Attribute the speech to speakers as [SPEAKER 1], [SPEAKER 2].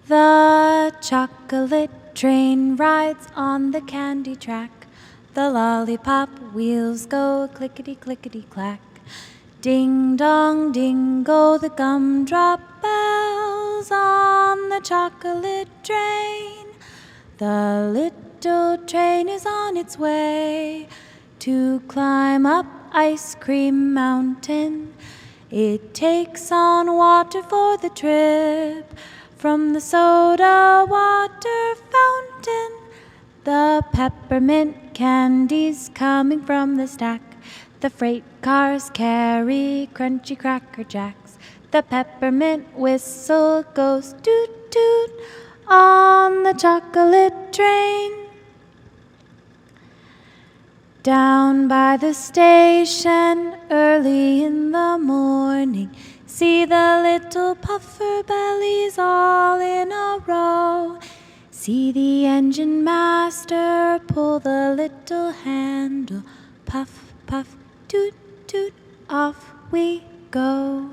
[SPEAKER 1] The chocolate train rides on the candy track. The lollipop wheels go clickety-clickety-clack. Ding-dong, ding-go the gumdrop bells on the chocolate train. The little train is on its way to climb up Ice Cream Mountain. It takes on water for the trip from the soda water fountain. The peppermint candy's coming from the stack. The freight cars carry crunchy Cracker Jacks. The peppermint whistle goes toot-toot on the chocolate train. Down by the station early in the morning, see the little puffer bellies all in a row. See the engine master pull the little handle. Puff, puff, toot, toot, off we go.